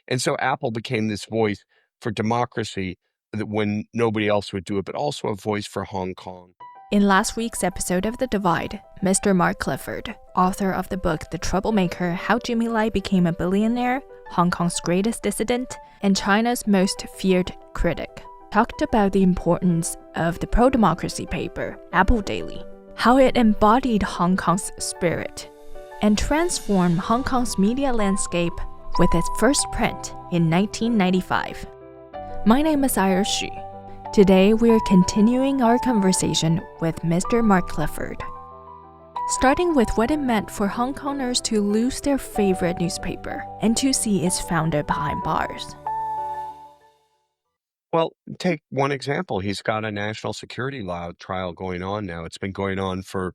And so Apple became this voice for democracy that when nobody else would do it, but also a voice for Hong Kong. In last week's episode of The Divide, Mr. Mark Clifford, author of the book The Troublemaker, How Jimmy Lai Became a Billionaire, Hong Kong's Greatest Dissident, and China's Most Feared Critic, talked about the importance of the pro-democracy paper, Apple Daily, how it embodied Hong Kong's spirit, and transformed Hong Kong's media landscape with its first print in 1995. My name is Iris Xu. Today, we are continuing our conversation with Mr. Mark Clifford, starting with what it meant for Hong Kongers to lose their favorite newspaper and to see its founder behind bars. Well, take one example. He's got a national security law trial going on now. It's been going on for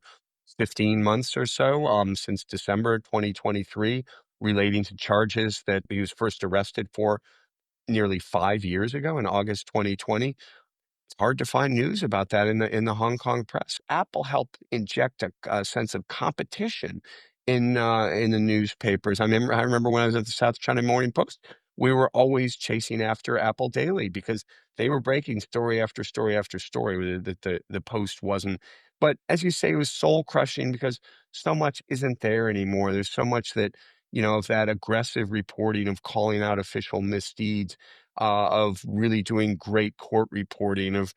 15 months or so, since December 2023, relating to charges that he was first arrested for nearly 5 years ago in August 2020. It's hard to find news about that in the Hong Kong press. Apple helped inject a sense of competition in the newspapers. I remember when I was at the South China Morning Post, we were always chasing after Apple Daily because they were breaking story after story after story that the Post wasn't. But as you say, it was soul crushing because so much isn't there anymore. There's so much that, of that aggressive reporting, of calling out official misdeeds, of really doing great court reporting, of,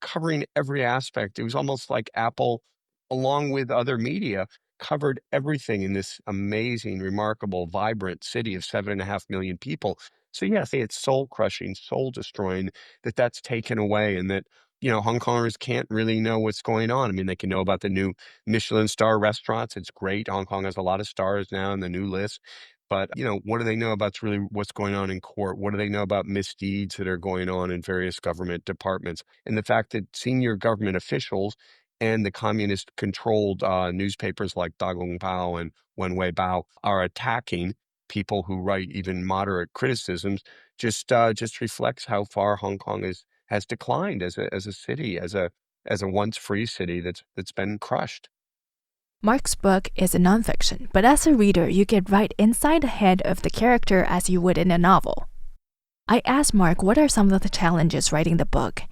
covering every aspect. It was almost like Apple, along with other media, covered everything in this amazing, remarkable, vibrant city of 7.5 million people. So yes, it's soul crushing, soul destroying that's taken away, and that, Hong Kongers can't really know what's going on. I mean, they can know about the new Michelin star restaurants. It's great. Hong Kong has a lot of stars now in the new list. But, what do they know about really what's going on in court? What do they know about misdeeds that are going on in various government departments? And the fact that senior government officials and the communist-controlled newspapers like Da Gong Bao and Wen Wei Bao are attacking people who write even moderate criticisms just reflects how far Hong Kong has declined as a city, as a once free city that's been crushed. Mark's book is a nonfiction, but as a reader, you get right inside the head of the character as you would in a novel. I asked Mark what are some of the challenges writing the book,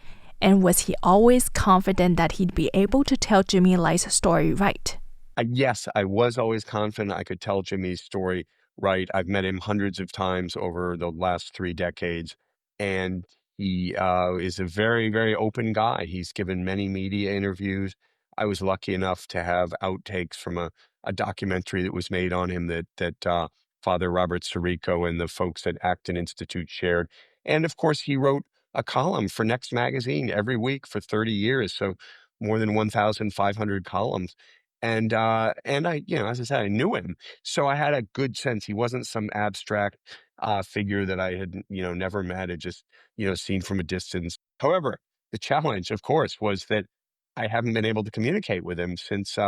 and was he always confident that he'd be able to tell Jimmy Lai's story right? Yes, I was always confident I could tell Jimmy's story right. I've met him hundreds of times over the last 3 decades, and he is a very, very open guy. He's given many media interviews. I was lucky enough to have outtakes from a documentary that was made on him that Father Robert Sirico and the folks at Acton Institute shared. And of course, he wrote a column for Next Magazine every week for 30 years, so more than 1,500 columns. And I, as I said, I knew him. So I had a good sense. He wasn't some abstract figure that I had, never met, had just, seen from a distance. However, the challenge, of course, was that I haven't been able to communicate with him since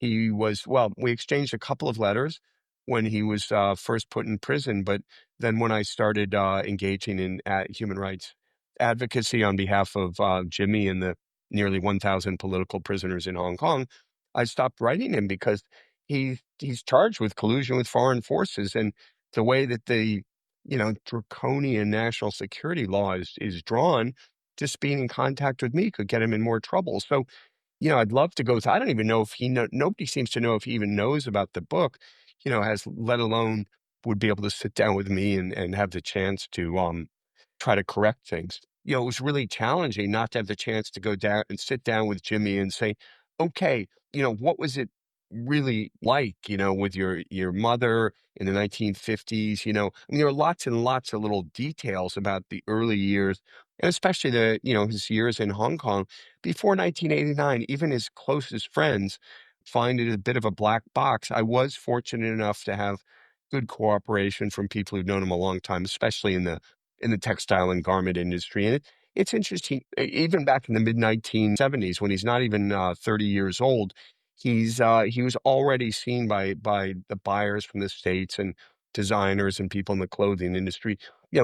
we exchanged a couple of letters when he was first put in prison. But then when I started engaging in human rights advocacy on behalf of Jimmy and the nearly 1,000 political prisoners in Hong Kong, I stopped writing him because he's charged with collusion with foreign forces, and the way that the draconian national security law is drawn, just being in contact with me could get him in more trouble. So, I'd love to go. I don't even know if nobody seems to know if he even knows about the book, has let alone would be able to sit down with me and have the chance to try to correct things. It was really challenging not to have the chance to go down and sit down with Jimmy and say, okay, what was it really like, with your mother in the 1950s? I mean, there are lots and lots of little details about the early years, and especially his years in Hong Kong before 1989. Even his closest friends find it a bit of a black box. I was fortunate enough to have good cooperation from people who've known him a long time, especially in the textile and garment industry. And it's interesting, even back in the mid 1970s, when he's not even 30 years old, he was already seen by the buyers from the States and designers and people in the clothing industry.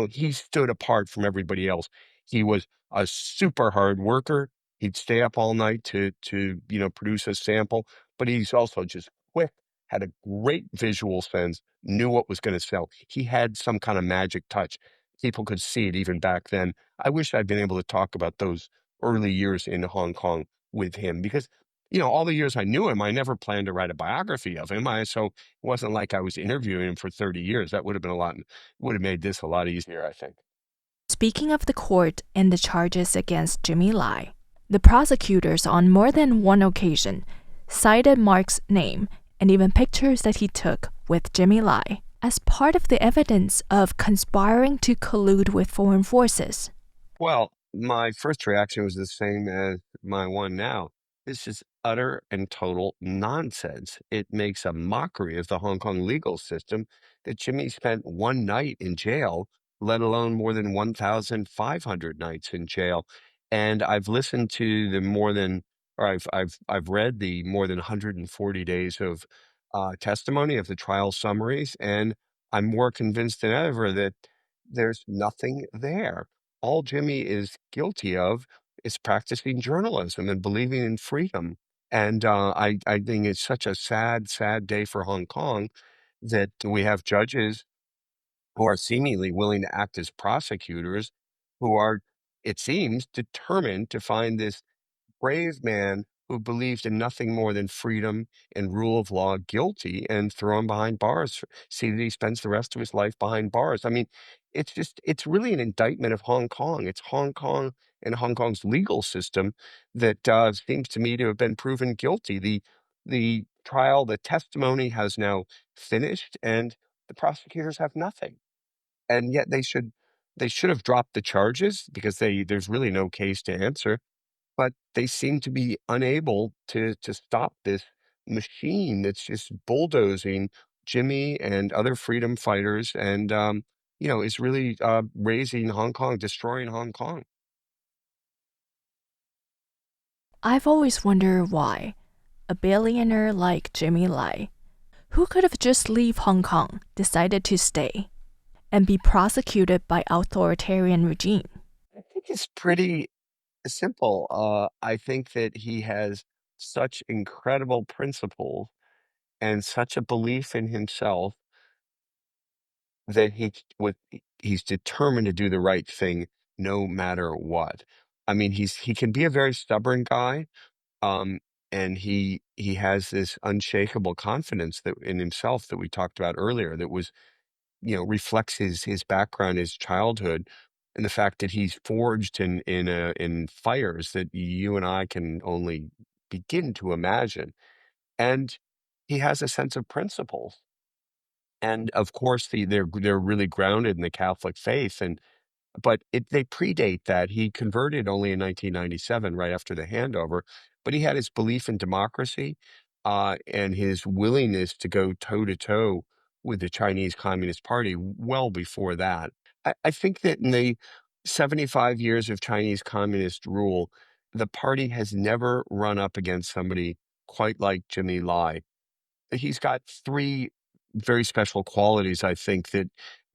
He stood apart from everybody else. He was a super hard worker. He'd stay up all night to produce a sample, but he's also just quick, had a great visual sense, knew what was going to sell. He had some kind of magic touch. People could see it even back then. I wish I'd been able to talk about those early years in Hong Kong with him because, all the years I knew him, I never planned to write a biography of him. So it wasn't like I was interviewing him for 30 years. That would have been would have made this a lot easier, I think. Speaking of the court and the charges against Jimmy Lai, the prosecutors on more than one occasion cited Mark's name and even pictures that he took with Jimmy Lai as part of the evidence of conspiring to collude with foreign forces. Well, my first reaction was the same as my one now. This is utter and total nonsense. It makes a mockery of the Hong Kong legal system that Jimmy spent one night in jail, let alone more than 1,500 nights in jail. And I've listened to the more than, or I've read the more than 140 days of testimony of the trial summaries, and I'm more convinced than ever that there's nothing there. All Jimmy is guilty of is practicing journalism and believing in freedom. And I think it's such a sad, sad day for Hong Kong that we have judges who are seemingly willing to act as prosecutors who are, it seems, determined to find this brave man who believed in nothing more than freedom and rule of law guilty and throw him behind bars. See that he spends the rest of his life behind bars. I mean, it's really an indictment of Hong Kong. It's Hong Kong and Hong Kong's legal system that seems to me to have been proven guilty. The trial, the testimony has now finished, and the prosecutors have nothing. And yet they should have dropped the charges because there's really no case to answer, but they seem to be unable to stop this machine that's just bulldozing Jimmy and other freedom fighters and, is really raising Hong Kong, destroying Hong Kong. I've always wondered why a billionaire like Jimmy Lai, who could have just leave Hong Kong, decided to stay and be prosecuted by authoritarian regime. I think it's pretty simple. I think that he has such incredible principles and such a belief in himself that he's determined to do the right thing no matter what. I mean, he can be a very stubborn guy, um, and he has this unshakable confidence that in himself that we talked about earlier that was, reflects his background, his childhood, and the fact that he's forged in fires that you and I can only begin to imagine. And he has a sense of principle. And of course, they're really grounded in the Catholic faith, but they predate that. He converted only in 1997, right after the handover, but he had his belief in democracy, and his willingness to go toe to toe with the Chinese Communist Party well before that. I think that in the 75 years of Chinese communist rule, the party has never run up against somebody quite like Jimmy Lai. He's got three very special qualities, I think, that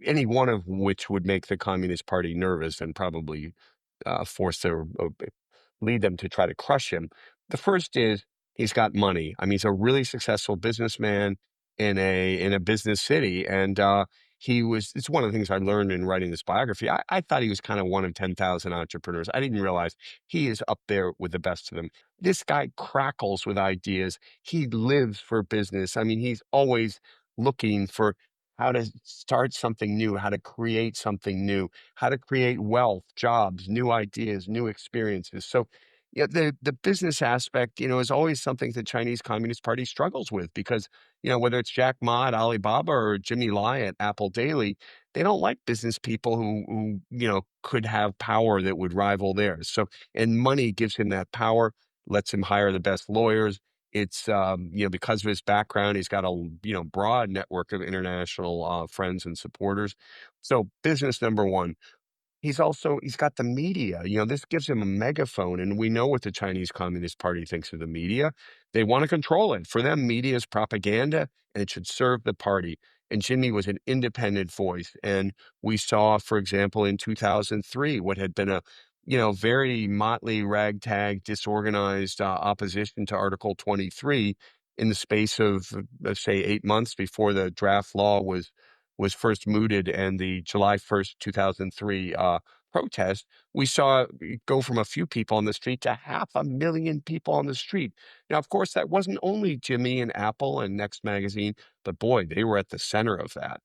any one of which would make the Communist Party nervous and probably force their lead them to try to crush him. The first is he's got money. I mean, he's a really successful businessman in a business city, and he was. It's one of the things I learned in writing this biography. I thought he was kind of one of 10,000 entrepreneurs. I didn't realize he is up there with the best of them. This guy crackles with ideas. He lives for business. I mean, he's always looking for how to start something new, how to create something new, how to create wealth, jobs, new ideas, new experiences. So, yeah, the business aspect, is always something the Chinese Communist Party struggles with because, whether it's Jack Ma at Alibaba or Jimmy Lai at Apple Daily, they don't like business people who could have power that would rival theirs. So, and money gives him that power, lets him hire the best lawyers. It's because of his background, he's got a broad network of international friends and supporters. So business number one. He's got the media. This gives him a megaphone, and we know what the Chinese Communist Party thinks of the media. They want to control it. For them, media is propaganda, and it should serve the party. And Jimmy was an independent voice. And we saw, for example, in 2003, what had been a very motley, ragtag, disorganized opposition to Article 23 in the space of, let's say, 8 months before the draft law was first mooted and the July 1st, 2003 protest, we saw it go from a few people on the street to 500,000 people on the street. Now, of course, that wasn't only Jimmy and Apple and Next Magazine, but boy, they were at the center of that.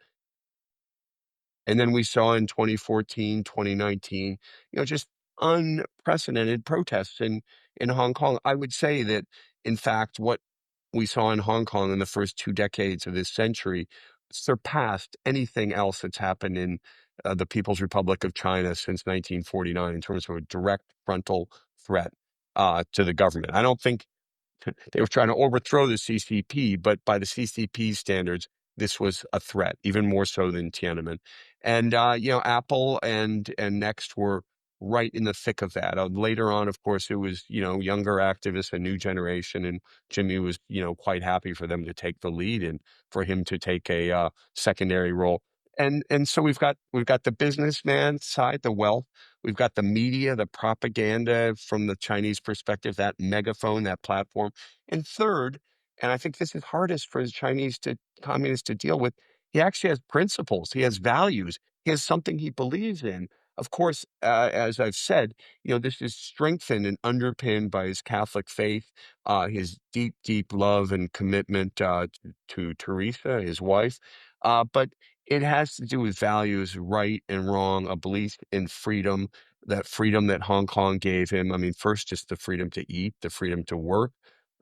And then we saw in 2014, 2019, just unprecedented protests in Hong Kong. I would say that, in fact, what we saw in Hong Kong in the first 2 decades of this century surpassed anything else that's happened in the People's Republic of China since 1949 in terms of a direct frontal threat to the government. I don't think they were trying to overthrow the CCP, but by the CCP standards, this was a threat, even more so than Tiananmen. And Apple and Next were right in the thick of that. Later on, of course, it was younger activists, a new generation, and Jimmy was quite happy for them to take the lead and for him to take a secondary role. And so we've got the businessman side, the wealth. We've got the media, the propaganda from the Chinese perspective, that megaphone, that platform. And third, and I think this is hardest for the communists to deal with, he actually has principles. He has values. He has something he believes in. Of course, as I've said, this is strengthened and underpinned by his Catholic faith, his deep, deep love and commitment to Teresa, his wife. But it has to do with values, right and wrong, a belief in freedom, that freedom that Hong Kong gave him. I mean, first, just the freedom to eat, the freedom to work,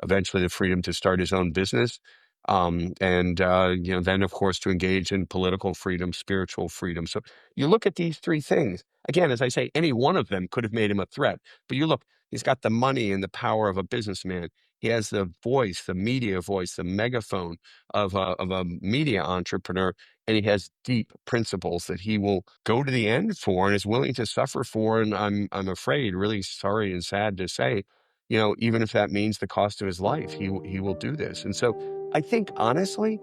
eventually the freedom to start his own business. And then, of course, to engage in political freedom, spiritual freedom. So you look at these three things. Again, as I say, any one of them could have made him a threat. But you look, he's got the money and the power of a businessman. He has the voice, the media voice, the megaphone of a media entrepreneur, and he has deep principles that he will go to the end for and is willing to suffer for. And I'm afraid, really sorry and sad to say, even if that means the cost of his life, he will do this. And so I think, honestly,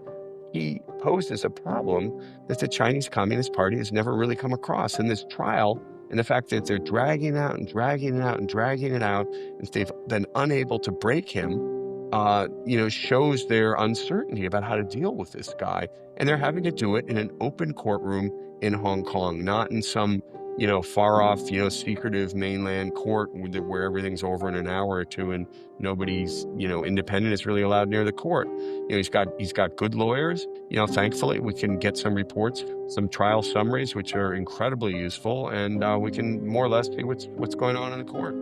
he poses a problem that the Chinese Communist Party has never really come across. In this trial, and the fact that they're dragging it out and dragging it out and dragging it out, and they've been unable to break him, shows their uncertainty about how to deal with this guy. And they're having to do it in an open courtroom in Hong Kong, not in some, far off, secretive mainland court where everything's over in an hour or two and nobody's, independent is really allowed near the court. He's got good lawyers. Thankfully, we can get some reports, some trial summaries, which are incredibly useful, and we can more or less see what's going on in the court.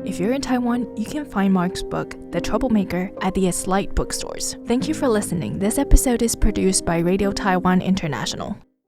If you're in Taiwan, you can find Mark's book, The Troublemaker, at the Slight bookstores. Thank you for listening. This episode is produced by Radio Taiwan International.